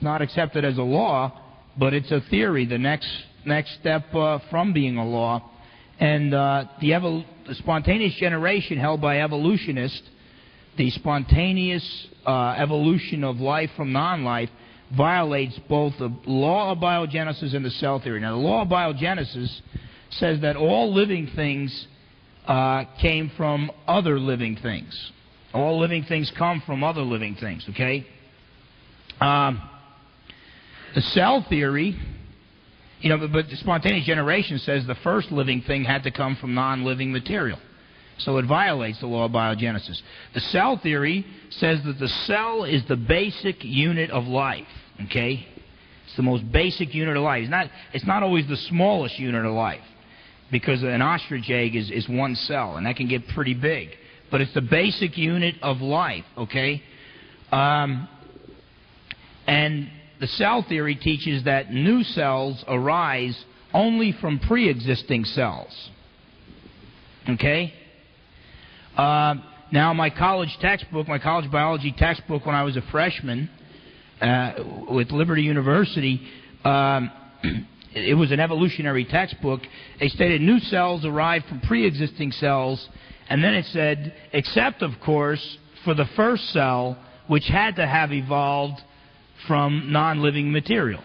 not accepted as a law, but it's a theory, the next step from being a law. And the spontaneous generation held by evolutionists, the spontaneous evolution of life from non-life, violates both the law of biogenesis and the cell theory. Now, the law of biogenesis says that all living things came from other living things. All living things come from other living things, okay? The cell theory, but the spontaneous generation says the first living thing had to come from non-living material. So it violates the law of biogenesis. The cell theory says that the cell is the basic unit of life, okay? It's the most basic unit of life. It's not always the smallest unit of life, because an ostrich egg is one cell, and that can get pretty big. But it's the basic unit of life, okay? And the cell theory teaches that new cells arise only from pre-existing cells, okay? Now, my college biology textbook when I was a freshman with Liberty University, it was an evolutionary textbook. They stated new cells arrive from pre-existing cells, and then it said, except, of course, for the first cell, which had to have evolved from non-living material.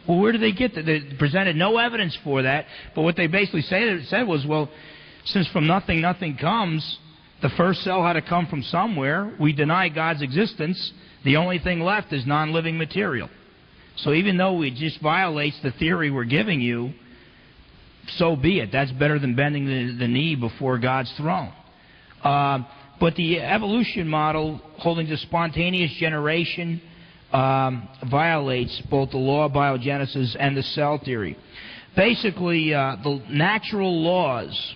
Well, where did they get that? They presented no evidence for that, but what they basically said was, well, since from nothing, nothing comes, the first cell had to come from somewhere. We deny God's existence. The only thing left is non-living material. So even though it just violates the theory we're giving you, so be it. That's better than bending the knee before God's throne. But the evolution model holding to spontaneous generation violates both the law of biogenesis and the cell theory. Basically, the natural laws,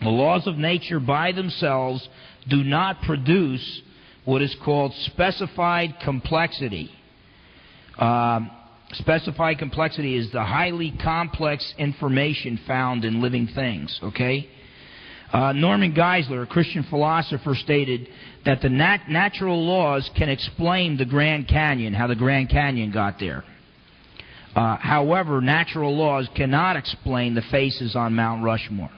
the laws of nature by themselves, do not produce what is called specified complexity. Specified complexity is the highly complex information found in living things, okay? Norman Geisler, a Christian philosopher, stated that the natural laws can explain the Grand Canyon, how the Grand Canyon got there. However, natural laws cannot explain the faces on Mount Rushmore.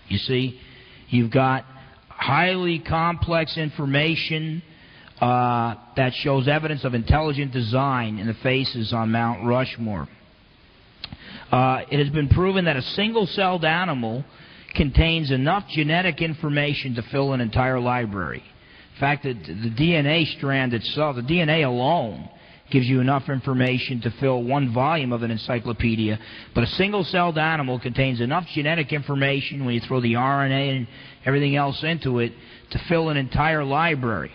You see, you've got highly complex information that shows evidence of intelligent design in the faces on Mount Rushmore. It has been proven that a single-celled animal contains enough genetic information to fill an entire library. In fact, the DNA strand itself, the DNA alone, gives you enough information to fill one volume of an encyclopedia. But a single-celled animal contains enough genetic information, when you throw the RNA and everything else into it, to fill an entire library.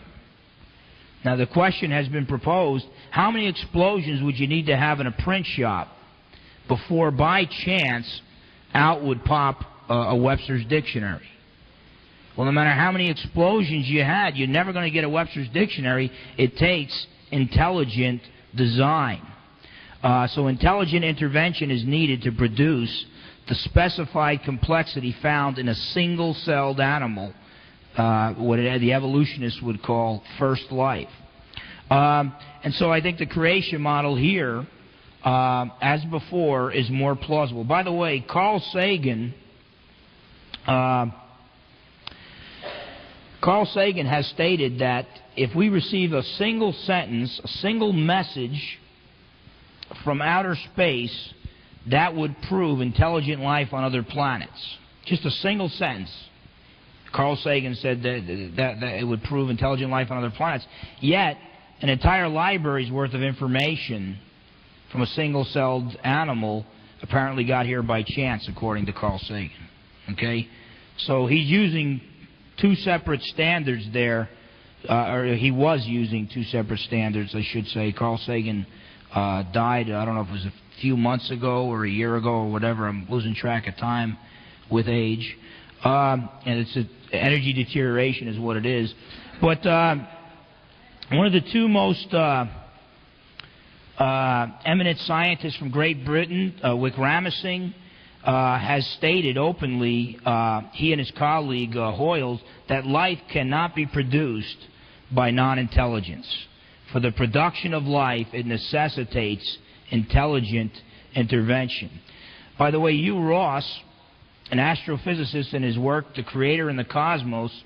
Now, the question has been proposed, how many explosions would you need to have in a print shop before, by chance, out would pop a Webster's Dictionary? Well, no matter how many explosions you had, you're never going to get a Webster's Dictionary. It takes intelligent design. So intelligent intervention is needed to produce the specified complexity found in a single-celled animal, what the evolutionists would call first life. And so I think the creation model here, as before, is more plausible. By the way, Carl Sagan has stated that if we receive a single sentence, a single message from outer space, that would prove intelligent life on other planets. Just a single sentence. Carl Sagan said that it would prove intelligent life on other planets. Yet, an entire library's worth of information from a single-celled animal apparently got here by chance, according to Carl Sagan. Okay? So he's using two separate standards there, or he was using two separate standards, I should say. Carl Sagan died, I don't know if it was a few months ago or a year ago or whatever. I'm losing track of time with age. And it's energy deterioration is what it is. But one of the two most eminent scientists from Great Britain, Wick Ramsing, has stated openly, he and his colleague Hoyles, that life cannot be produced by non-intelligence. for the production of life, it necessitates intelligent intervention. By the way, Hugh Ross, an astrophysicist, in his work, The Creator and the Cosmos,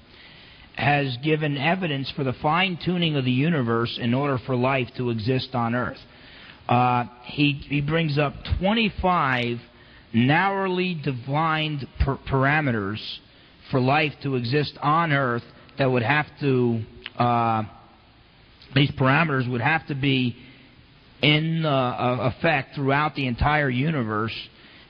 has given evidence for the fine-tuning of the universe in order for life to exist on Earth. He brings up 25 narrowly defined parameters for life to exist on Earth that would have to, these parameters would have to be in effect throughout the entire universe,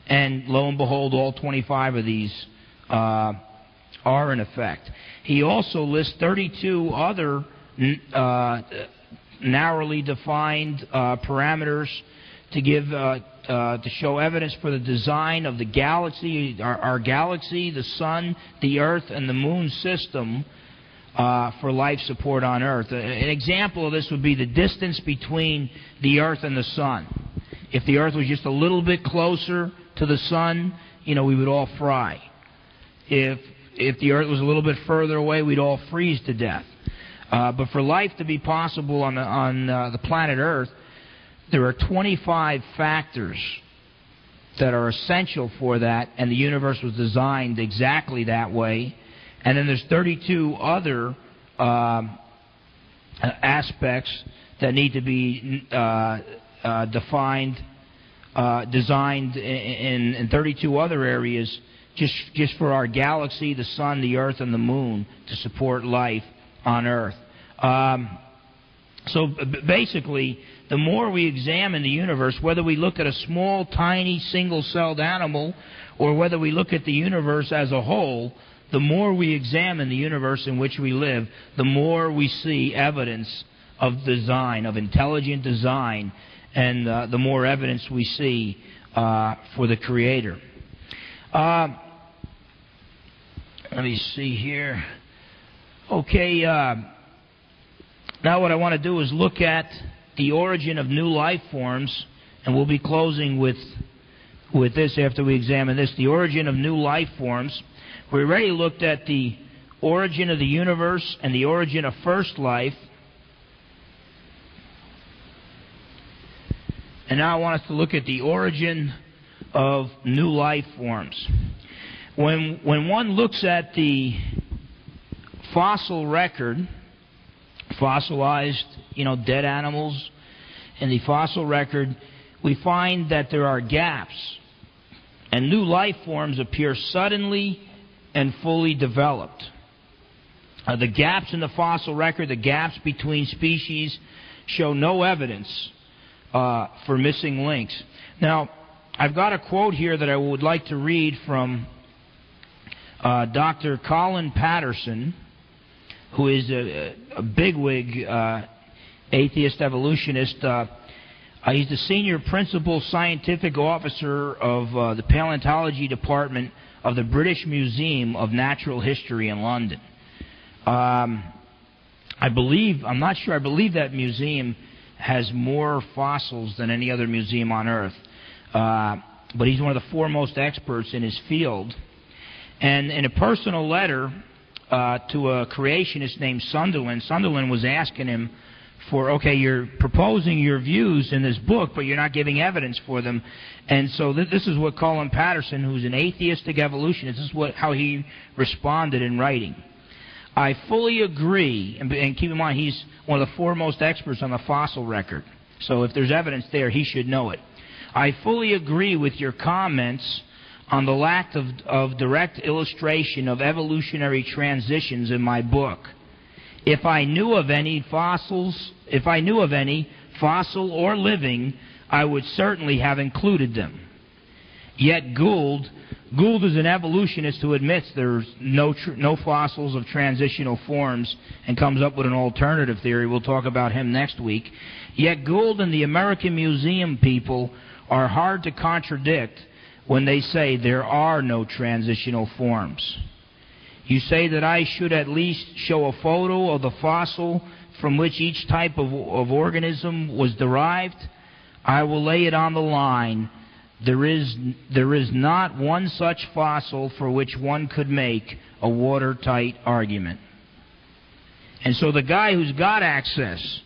and lo and behold, all 25 of these are in effect. He also lists 32 other narrowly defined parameters to give to show evidence for the design of the galaxy, our galaxy, the sun, the Earth, and the Moon system for life support on Earth. An example of this would be the distance between the Earth and the sun. If the Earth was just a little bit closer to the sun, we would all fry. If the Earth was a little bit further away, we'd all freeze to death. But for life to be possible on the planet Earth, there are 25 factors that are essential for that, and the universe was designed exactly that way. And then there's 32 other aspects that need to be designed in 32 other areas just for our galaxy, the sun, the Earth, and the Moon to support life on Earth. So basically, the more we examine the universe, whether we look at a small, tiny, single-celled animal, or whether we look at the universe as a whole, the more we examine the universe in which we live, the more we see evidence of design, of intelligent design, and the more evidence we see for the Creator. Let me see here. Okay, now what I want to do is look at the origin of new life forms, and we'll be closing with this after we examine this. The origin of new life forms. We already looked at the origin of the universe and the origin of first life. And now I want us to look at the origin of new life forms. When one looks at the fossil record, fossilized, dead animals in the fossil record, we find that there are gaps, and new life forms appear suddenly and fully developed. The gaps in the fossil record, the gaps between species, show no evidence for missing links. Now, I've got a quote here that I would like to read from Dr. Colin Patterson, who is a bigwig atheist evolutionist. He's the senior principal scientific officer of the paleontology department of the British Museum of Natural History in London. I'm not sure, I believe that museum has more fossils than any other museum on Earth. But he's one of the foremost experts in his field. And in a personal letter to a creationist named Sunderland was asking him for, okay, you're proposing your views in this book, but you're not giving evidence for them. And so this is what Colin Patterson, who's an atheistic evolutionist, this is how he responded in writing. I fully agree, and keep in mind he's one of the foremost experts on the fossil record, so if there's evidence there, he should know it. I fully agree with your comments on the lack of direct illustration of evolutionary transitions in my book. If I knew of any, fossil or living, I would certainly have included them. Yet Gould is an evolutionist who admits there's no fossils of transitional forms and comes up with an alternative theory. We'll talk about him next week. Yet Gould and the American Museum people are hard to contradict when they say there are no transitional forms. You say that I should at least show a photo of the fossil from which each type of organism was derived. I will lay it on the line. There is not one such fossil for which one could make a watertight argument. And so the guy who's got access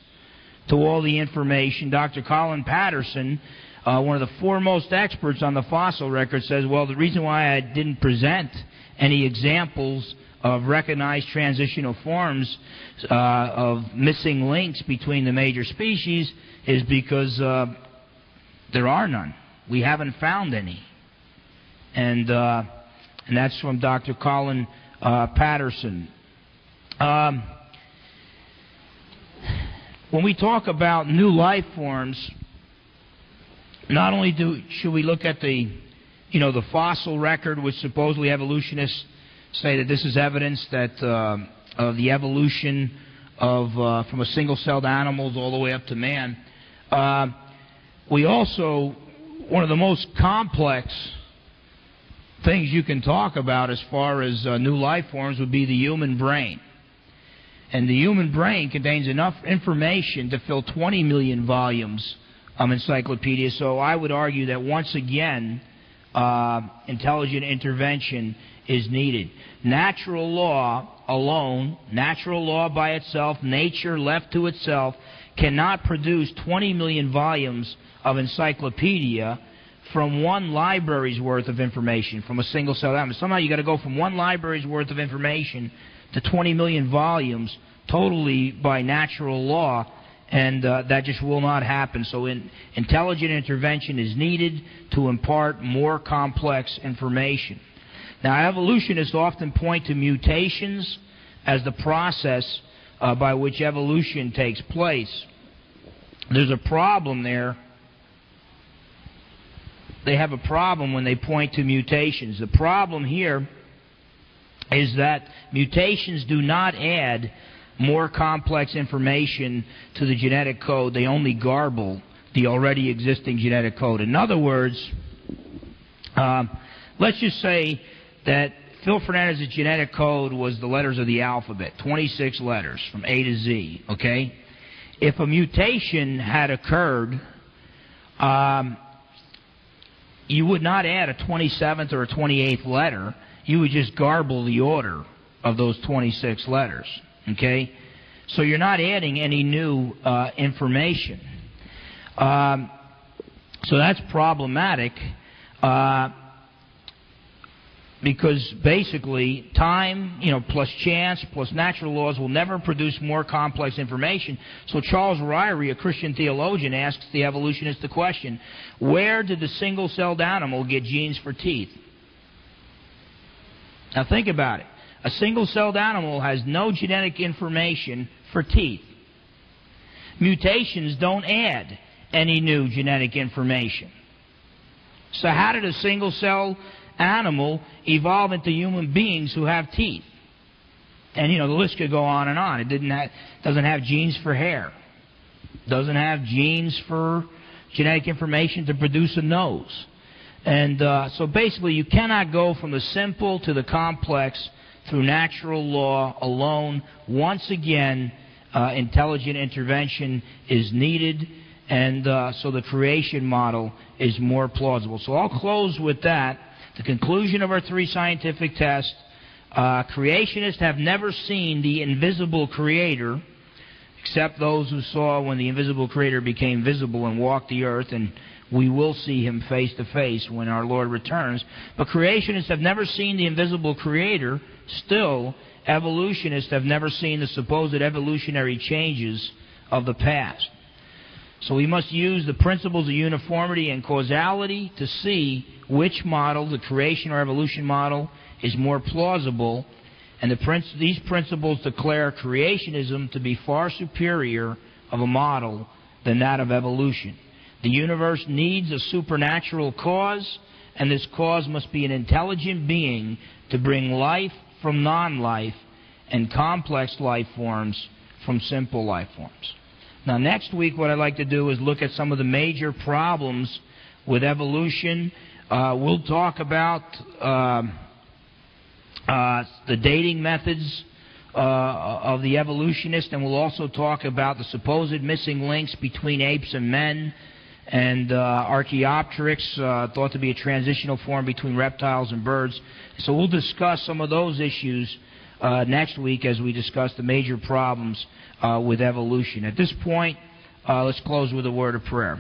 to all the information. Dr. Colin Patterson, one of the foremost experts on the fossil record, says, well, the reason why I didn't present any examples of recognized transitional forms of missing links between the major species is because there are none. We haven't found any. And that's from Dr. Colin Patterson. When we talk about new life forms, not only should we look at the fossil record, which supposedly evolutionists say that this is evidence that of the evolution of from a single-celled animals all the way up to man. We also, one of the most complex things you can talk about as far as new life forms would be the human brain. And the human brain contains enough information to fill 20 million volumes of encyclopedia. So I would argue that once again, intelligent intervention is needed. Natural law alone, natural law by itself, nature left to itself, cannot produce 20 million volumes of encyclopedia from one library's worth of information, from a single cell animal. Somehow you've got to go from one library's worth of information to 20 million volumes totally by natural law, and that just will not happen. So intelligent intervention is needed to impart more complex information. Now, evolutionists often point to mutations as the process by which evolution takes place. There's a problem there. They have a problem when they point to mutations. The problem here is that mutations do not add more complex information to the genetic code. They only garble the already existing genetic code. In other words, let's just say that Phil Fernandes' genetic code was the letters of the alphabet, 26 letters from A to Z, okay? If a mutation had occurred, you would not add a 27th or a 28th letter. You would just garble the order of those 26 letters, okay? So you're not adding any new information. So that's problematic because basically time, plus chance, plus natural laws will never produce more complex information. So Charles Ryrie, a Christian theologian, asks the evolutionist the question, where did the single-celled animal get genes for teeth? Now think about it. A single-celled animal has no genetic information for teeth. Mutations don't add any new genetic information. So how did a single-cell animal evolve into human beings who have teeth? And the list could go on and on. It doesn't have genes for hair. Doesn't have genes for genetic information to produce a nose. And so basically you cannot go from the simple to the complex through natural law alone. Once again, intelligent intervention is needed, and so the creation model is more plausible. So I'll close with that. The conclusion of our three scientific tests, creationists have never seen the invisible Creator, except those who saw when the invisible Creator became visible and walked the earth, and we will see Him face to face when our Lord returns. But creationists have never seen the invisible Creator. Still, evolutionists have never seen the supposed evolutionary changes of the past. So we must use the principles of uniformity and causality to see which model, the creation or evolution model, is more plausible. And these principles declare creationism to be far superior of a model than that of evolution. The universe needs a supernatural cause, and this cause must be an intelligent being to bring life from non-life and complex life forms from simple life forms. Now, next week, what I'd like to do is look at some of the major problems with evolution. We'll talk about the dating methods of the evolutionists, and we'll also talk about the supposed missing links between apes and men, and Archaeopteryx, thought to be a transitional form between reptiles and birds. So we'll discuss some of those issues next week as we discuss the major problems with evolution. At this point, Let's close with a word of prayer.